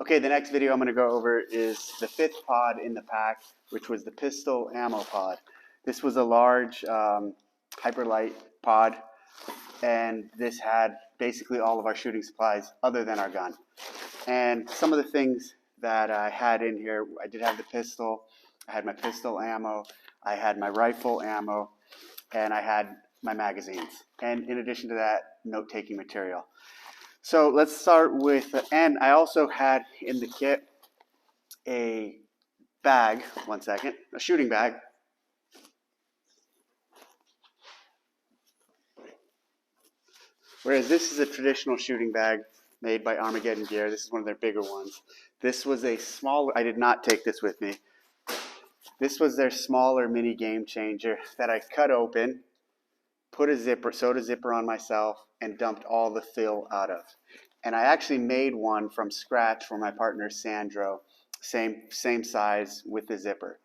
Okay, the next video I'm going to go over is the fifth pod in the pack, which was the pistol ammo pod. This was a large hyperlight pod, and this had basically all of our shooting supplies other than our gun. And some of the things that I had in here, I did have the pistol, I had my pistol ammo, I had my rifle ammo, and I had my magazines. And in addition to that, note-taking material. So let's start with, and I also had in the kit a bag, a shooting bag. Whereas this is a traditional shooting bag made by Armageddon Gear. This is one of their bigger ones. This was a smaller, I did not take this with me. This was their smaller mini game changer that I cut open, put a zipper, sewed a zipper on myself, and dumped all the fill out of. And I actually made one from scratch for my partner Sandro, same size with the zipper.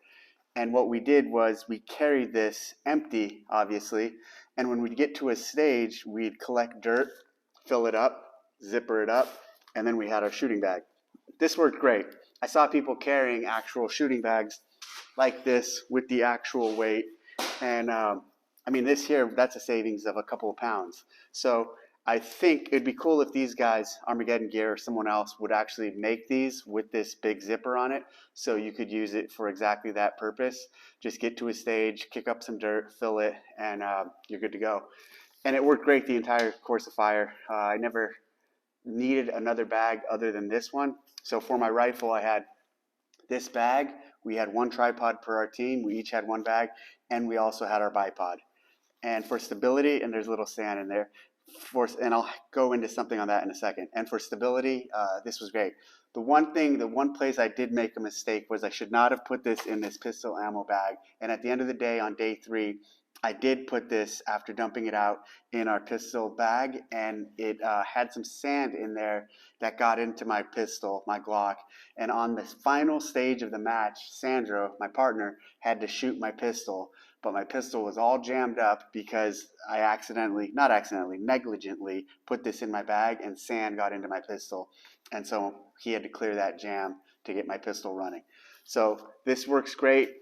And what we did was we carried this empty, obviously, and when we'd get to a stage, we'd collect dirt, fill it up, zipper it up, and then we had our shooting bag. This worked great. I saw people carrying actual shooting bags like this with the actual weight, and I mean, this here, that's a savings of a couple of pounds. So I think it'd be cool if these guys, Armageddon Gear or someone else, would actually make these with this big zipper on it, so you could use it for exactly that purpose. Just get to a stage, kick up some dirt, fill it, and you're good to go. And it worked great the entire course of fire. I never needed another bag other than this one. So for my rifle, I had this bag. We had one tripod per our team. We each had one bag, and we also had our bipod. And for stability, and there's a little sand in there, and I'll go into something on that in a second. And for stability, this was great. The one place I did make a mistake was I should not have put this in this pistol ammo bag. And at the end of the day, on day 3, I did put this, after dumping it out, in our pistol bag, and it had some sand in there that got into my pistol, my Glock. And on this final stage of the match, Sandro, my partner, had to shoot my pistol, but my pistol was all jammed up because I negligently put this in my bag, and sand got into my pistol. And so he had to clear that jam to get my pistol running. So this works great.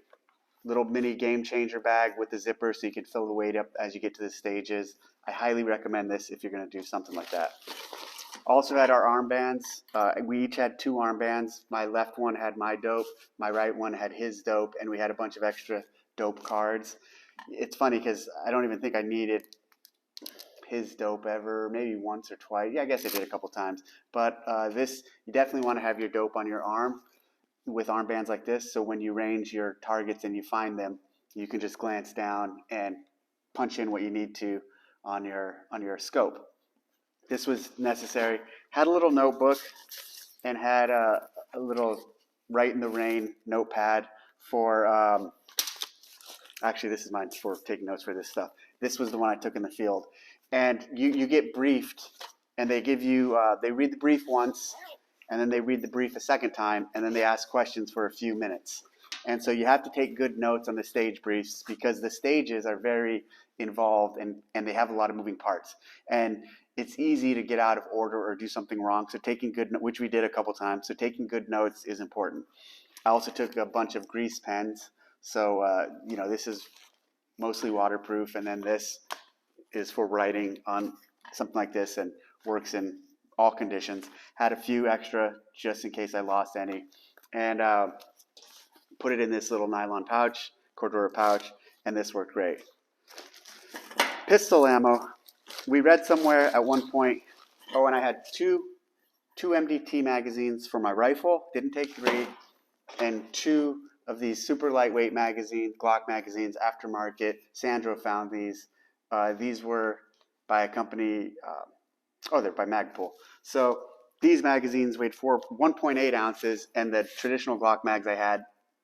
Little mini game changer bag with the zipper so you can fill the weight up as you get to the stages. I highly recommend this if you're going to do something like that. Also had our armbands. We each had 2 armbands. My left one had my dope, my right one had his dope, and we had a bunch of extra dope cards. It's funny because I don't even think I needed his dope ever, maybe once or twice. Yeah, I guess I did a couple times. But this, you definitely want to have your dope on your arm with armbands like this, so when you range your targets and you find them, you can just glance down and punch in what you need to on your scope. This was necessary. Had a little notebook and had a little write in the rain notepad for actually this is mine for taking notes for this stuff. This was the one I took in the field. And you get briefed, and they give you they read the brief once, and then they read the brief a second time, and then they ask questions for a few minutes. And so you have to take good notes on the stage briefs because the stages are very involved, and they have a lot of moving parts. And it's easy to get out of order or do something wrong, so taking good, which we did a couple times, so taking good notes is important. I also took a bunch of grease pens, so this is mostly waterproof, and then this is for writing on something like this and works in all conditions. Had a few extra just in case I lost any, and put it in this little nylon pouch, Cordura pouch, and this worked great. Pistol ammo, we read somewhere at one point, and I had two MDT magazines for my rifle, didn't take 3, and 2 of these super lightweight magazines, Glock magazines, aftermarket. Sandro found these. These were by a company, they're by Magpul. So these magazines weighed 1.8 ounces, and the traditional Glock mags I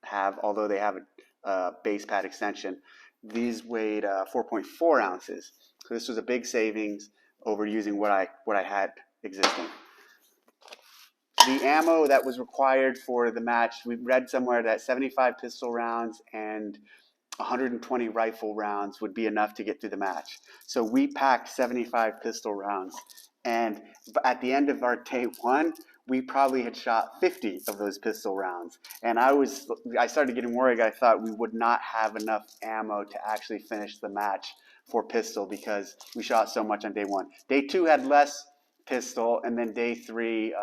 have, although they have a base pad extension, these weighed 4.4 ounces. So this was a big savings over using what I had existing. The ammo that was required for the match, we read somewhere that 75 pistol rounds and 120 rifle rounds would be enough to get through the match. So we packed 75 pistol rounds. And at the end of our day 1, we probably had shot 50 of those pistol rounds. And I started getting worried. I thought we would not have enough ammo to actually finish the match for pistol because we shot so much on day 1. Day 2 had less pistol, and then day 3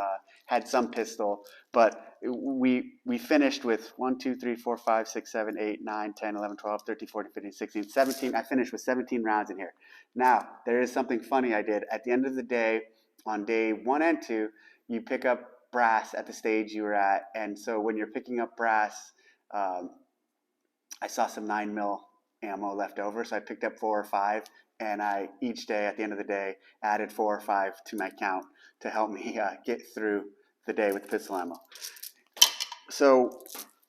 had some pistol, but we finished with 1, 2, 3, 4, 5, 6, 7, 8, 9, 10, 11, 12, 13, 14, 15, 16, 17. I finished with 17 rounds in here. Now, there is something funny I did. At the end of the day, on day 1 and 2, you pick up brass at the stage you were at, and so when you're picking up brass, I saw some 9mm ammo left over, so I picked up 4 or 5, and I each day at the end of the day added 4 or 5 to my count to help me get through the day with pistol ammo. So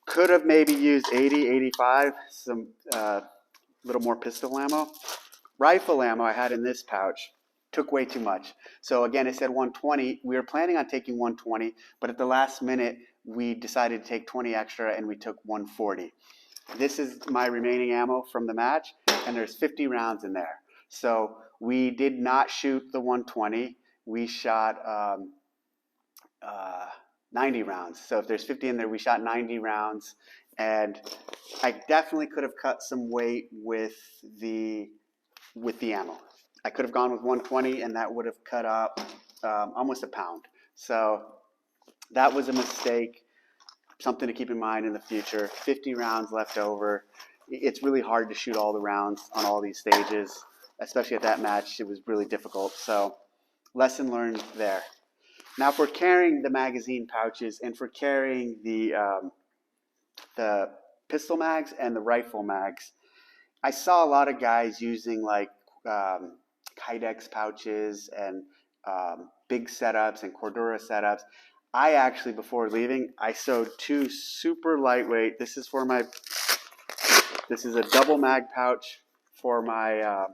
could have maybe used 80, 85, some little more pistol ammo. Rifle ammo I had in this pouch took way too much. So again, it said 120. We were planning on taking 120, but at the last minute, we decided to take 20 extra and we took 140. This is my remaining ammo from the match, and there's 50 rounds in there. So we did not shoot the 120. We shot 90 rounds. So if there's 50 in there, we shot 90 rounds. And I definitely could have cut some weight with the ammo. I could have gone with 120, and that would have cut up almost a pound. So that was a mistake. Something to keep in mind in the future. 50 rounds left over. It's really hard to shoot all the rounds on all these stages, especially at that match. It was really difficult. So lesson learned there. Now for carrying the magazine pouches and for carrying the pistol mags and the rifle mags, I saw a lot of guys using like Kydex pouches and big setups and Cordura setups. I actually, before leaving, I sewed 2 super lightweight. This is a double mag pouch for my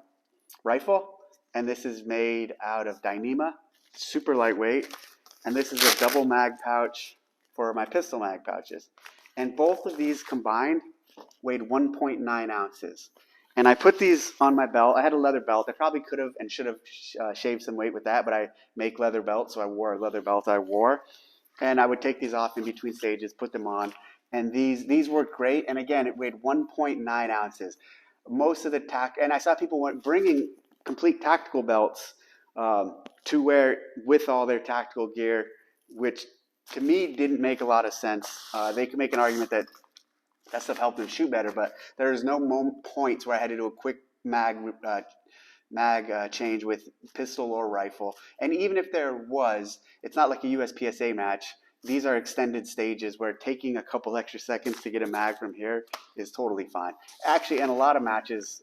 rifle, and this is made out of Dyneema, super lightweight. And this is a double mag pouch for my pistol mag pouches. And both of these combined weighed 1.9 ounces. And I put these on my belt. I had a leather belt. I probably could have and should have shaved some weight with that, but I make leather belts, so I wore a leather belt I wore. And I would take these off in between stages, put them on. And these worked great. And again, it weighed 1.9 ounces. Most of the and I saw people bringing complete tactical belts to wear with all their tactical gear, which to me didn't make a lot of sense. They could make an argument that stuff helped them shoot better, but there's no points where I had to do a quick mag change with pistol or rifle. And even if there was, it's not like a USPSA match. These are extended stages where taking a couple extra seconds to get a mag from here is totally fine. Actually, in a lot of matches,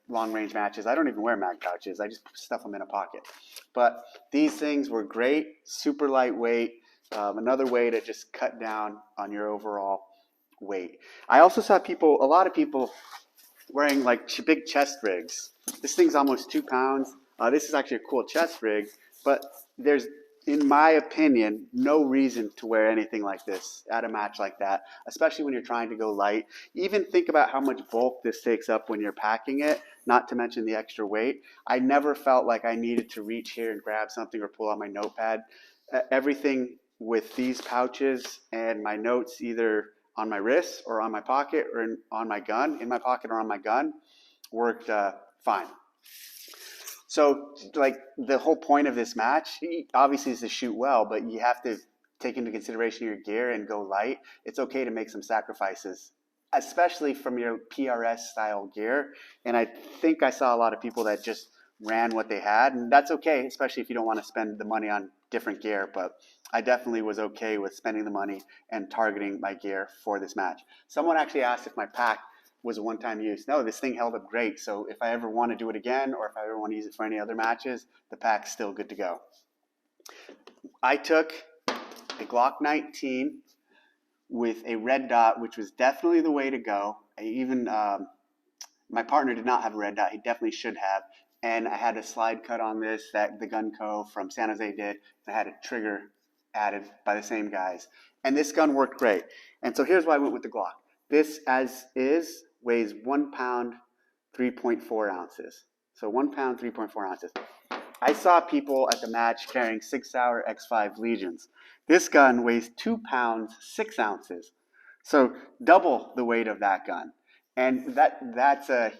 long-range matches, I don't even wear mag pouches. I just stuff them in a pocket. But these things were great, super lightweight, another way to just cut down on your overall weight. I also saw a lot of people wearing like big chest rigs. This thing's almost 2 pounds. This is actually a cool chest rig, but there's, in my opinion, no reason to wear anything like this at a match like that, especially when you're trying to go light. Even think about how much bulk this takes up when you're packing it, not to mention the extra weight. I never felt like I needed to reach here and grab something or pull out my notepad. Everything with these pouches and my notes either on my wrist or on my pocket or on my gun, in my pocket or on my gun, worked fine. So, like, the whole point of this match, obviously, is to shoot well, but you have to take into consideration your gear and go light. It's okay to make some sacrifices, especially from your PRS-style gear. And I think I saw a lot of people that just ran what they had, and that's okay, especially if you don't want to spend the money on different gear. But I definitely was okay with spending the money and targeting my gear for this match. Someone actually asked if my pack was a one-time use. No, this thing held up great. So if I ever want to do it again, or if I ever want to use it for any other matches, the pack's still good to go. I took a Glock 19 with a red dot, which was definitely the way to go. My partner did not have a red dot. He definitely should have. And I had a slide cut on this that the Gun Co. from San Jose did. I had a trigger added by the same guys. And this gun worked great. And so here's why I went with the Glock. This, as is, weighs 1 pound, 3.4 ounces. So 1 pound, 3.4 ounces. I saw people at the match carrying 6-hour X5 Legions. This gun weighs 2 pounds, 6 ounces. So double the weight of that gun. And that's a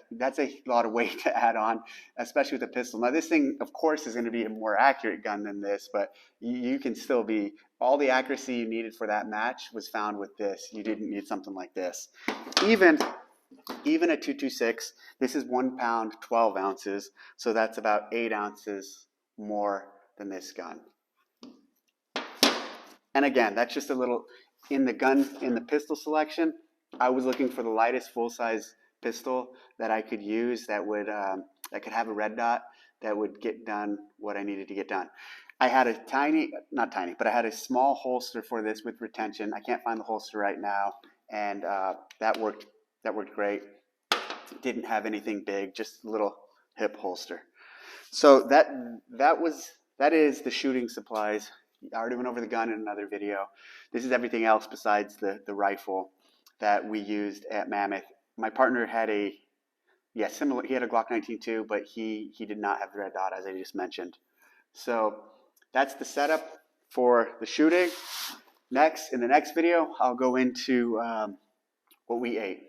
lot of weight to add on, especially with a pistol. Now this thing, of course, is going to be a more accurate gun than this, but you can still be, all the accuracy you needed for that match was found with this. You didn't need something like this. Even a 226, this is 1 pound, 12 ounces, so that's about 8 ounces more than this gun. And again, that's just a little, in the pistol selection, I was looking for the lightest full-size pistol that I could use that could have a red dot that would get done what I needed to get done. I had a not tiny, but I had a small holster for this with retention. I can't find the holster right now, and that worked great. Didn't have anything big, just a little hip holster. So that is the shooting supplies. I already went over the gun in another video. This is everything else besides the rifle that we used at Mammoth. My partner had similar. He had a Glock 19 too, but he did not have the red dot, as I just mentioned. So that's the setup for the shooting. In the next video, I'll go into what we ate.